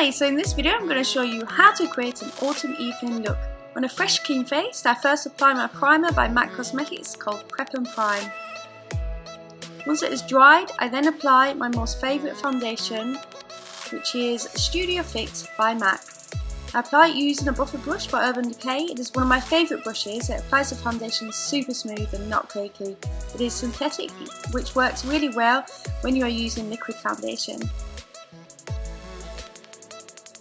Hi, so in this video I'm going to show you how to create an autumn evening look. On a fresh clean face, I first apply my primer by MAC Cosmetics called Prep and Prime. Once it is dried, I then apply my most favourite foundation, which is Studio Fix by MAC. I apply it using a buffer brush by Urban Decay. It is one of my favourite brushes. It applies the foundation super smooth and not cakey. It is synthetic, which works really well when you are using liquid foundation.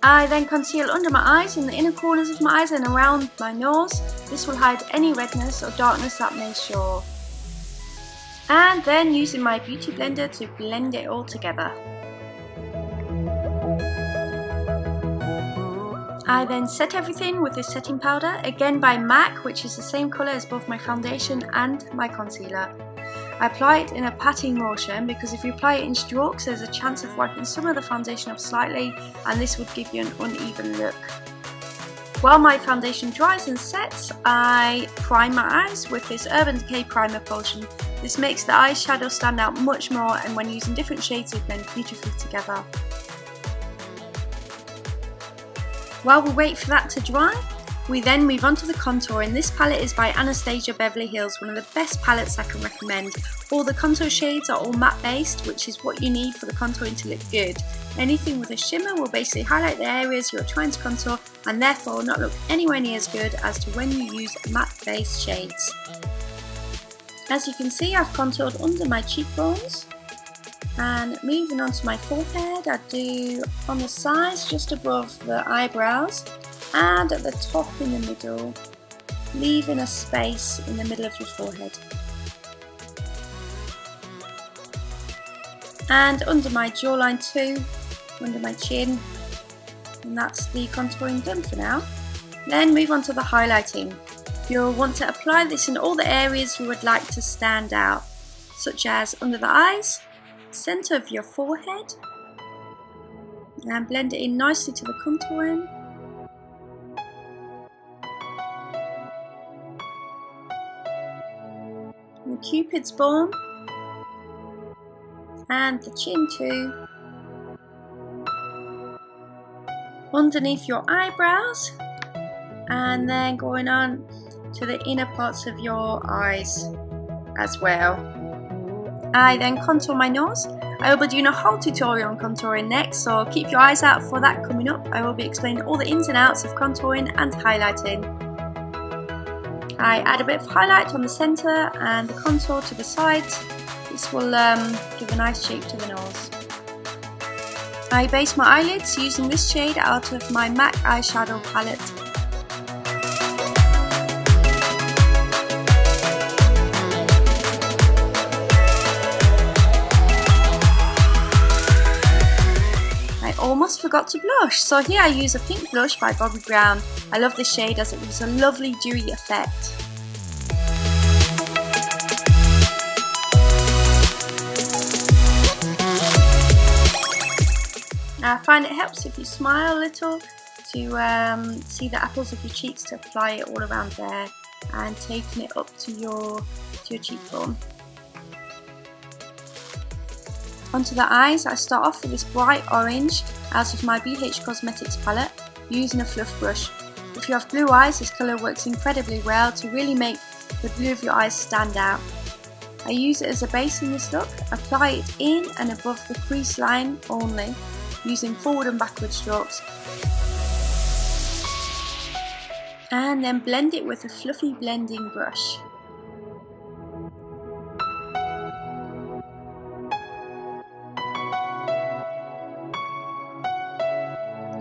I then conceal under my eyes, in the inner corners of my eyes and around my nose. This will hide any redness or darkness that may show. And then using my beauty blender to blend it all together. I then set everything with this setting powder, again by MAC, which is the same colour as both my foundation and my concealer. I apply it in a patting motion because if you apply it in strokes there's a chance of wiping some of the foundation off slightly, and this would give you an uneven look. While my foundation dries and sets, I prime my eyes with this Urban Decay primer potion. This makes the eyeshadow stand out much more, and when using different shades they blend beautifully together. While we wait for that to dry, we then move on to the contouring. This palette is by Anastasia Beverly, one of the best palettes I can recommend. All the contour shades are all matte based, which is what you need for the contouring to look good. Anything with a shimmer will basically highlight the areas you're trying to contour and therefore not look anywhere near as good as to when you use matte based shades. As you can see, I've contoured under my cheekbones. And moving on to my forehead, I do on the sides just above the eyebrows and at the top in the middle, leaving a space in the middle of your forehead. And under my jawline too, under my chin, and that's the contouring done for now. Then move on to the highlighting. You'll want to apply this in all the areas you would like to stand out, such as under the eyes, centre of your forehead, and blend it in nicely to the contouring. The cupid's bone and the chin too. Underneath your eyebrows, and then going on to the inner parts of your eyes as well. I then contour my nose. I will be doing a whole tutorial on contouring next, so keep your eyes out for that coming up. I will be explaining all the ins and outs of contouring and highlighting. I add a bit of highlight on the centre and the contour to the sides. This will give a nice shape to the nose. I base my eyelids using this shade out of my MAC eyeshadow palette. Almost forgot to blush, so here I use a pink blush by Bobbi Brown. I love this shade as it gives a lovely dewy effect. Now I find it helps if you smile a little to see the apples of your cheeks, to apply it all around there and taking it up to your cheekbone. Onto the eyes, I start off with this bright orange out of my BH Cosmetics palette using a fluff brush. If you have blue eyes, this colour works incredibly well to really make the blue of your eyes stand out. I use it as a base in this look, apply it in and above the crease line only, using forward and backward strokes. And then blend it with a fluffy blending brush.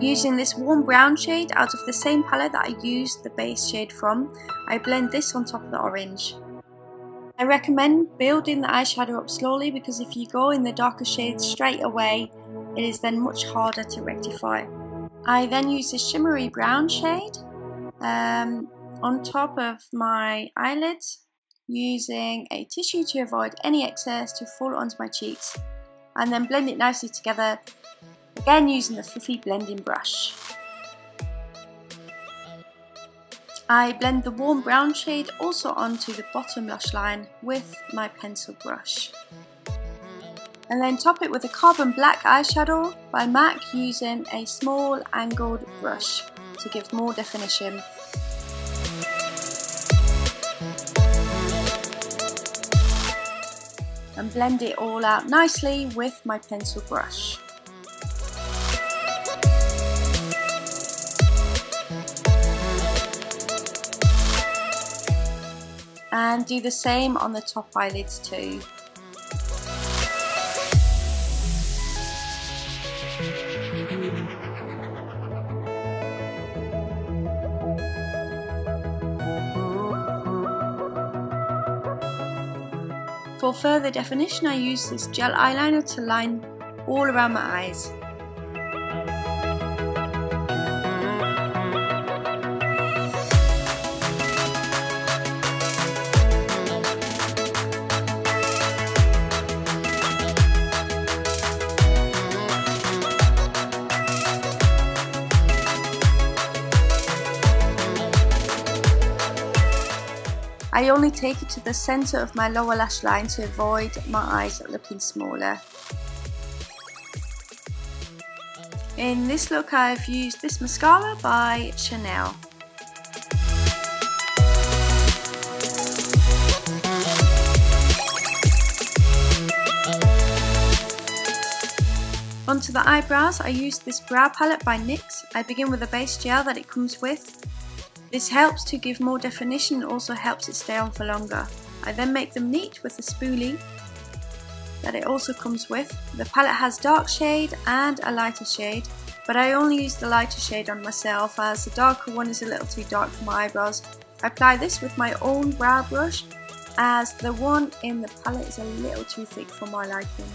Using this warm brown shade out of the same palette that I used the base shade from, I blend this on top of the orange. I recommend building the eyeshadow up slowly because if you go in the darker shades straight away, it is then much harder to rectify. I then use this shimmery brown shade on top of my eyelids, using a tissue to avoid any excess to fall onto my cheeks, and then blend it nicely together. Again using the fluffy blending brush. I blend the warm brown shade also onto the bottom lash line with my pencil brush. And then top it with a carbon black eyeshadow by MAC using a small angled brush to give more definition. And blend it all out nicely with my pencil brush. And do the same on the top eyelids too. For further definition, I use this gel eyeliner to line all around my eyes. I only take it to the centre of my lower lash line to avoid my eyes looking smaller. In this look I've used this mascara by Chanel. Onto the eyebrows, I used this brow palette by NYX. I begin with a base gel that it comes with. This helps to give more definition and also helps it stay on for longer. I then make them neat with the spoolie that it also comes with. The palette has dark shade and a lighter shade, but I only use the lighter shade on myself as the darker one is a little too dark for my eyebrows. I apply this with my own brow brush as the one in the palette is a little too thick for my liking.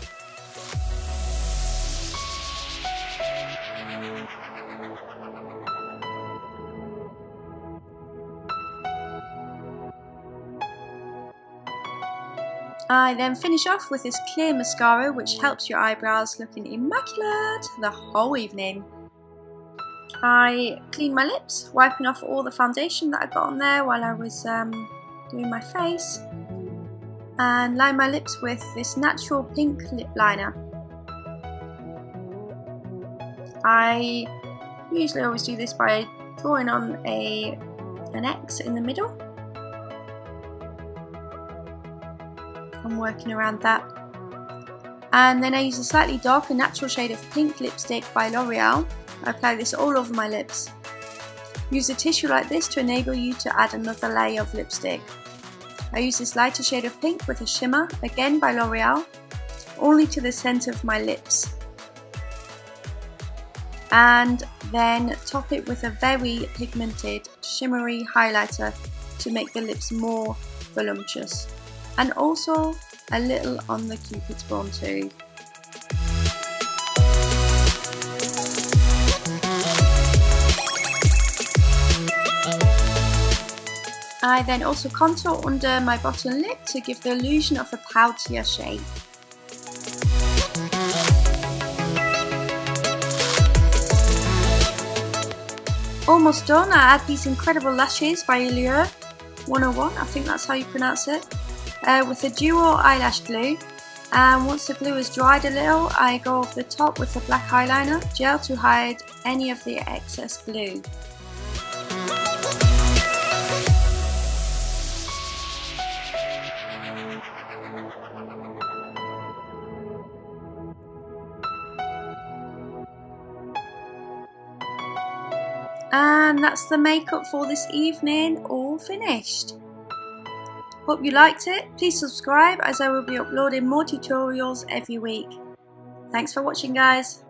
I then finish off with this clear mascara which helps your eyebrows looking immaculate the whole evening. I clean my lips, wiping off all the foundation that I got on there while I was doing my face, and line my lips with this natural pink lip liner. I usually always do this by drawing on an X in the middle. I'm working around that, and then I use a slightly darker natural shade of pink lipstick by Loreal. I apply this all over my lips. Use a tissue like this to enable you to add another layer of lipstick. I use this lighter shade of pink with a shimmer, again by Loreal, only to the centre of my lips, and then top it with a very pigmented shimmery highlighter to make the lips more voluptuous, and also a little on the cupid's bone too. I then also contour under my bottom lip to give the illusion of a poutier shape. Almost done. I add these incredible lashes by Allure 101, I think that's how you pronounce it, with a duo eyelash glue. And once the glue is dried a little, I go over the top with the black eyeliner gel to hide any of the excess glue. And that's the makeup for this evening, all finished. Hope you liked it. Please subscribe as I will be uploading more tutorials every week. Thanks for watching, guys.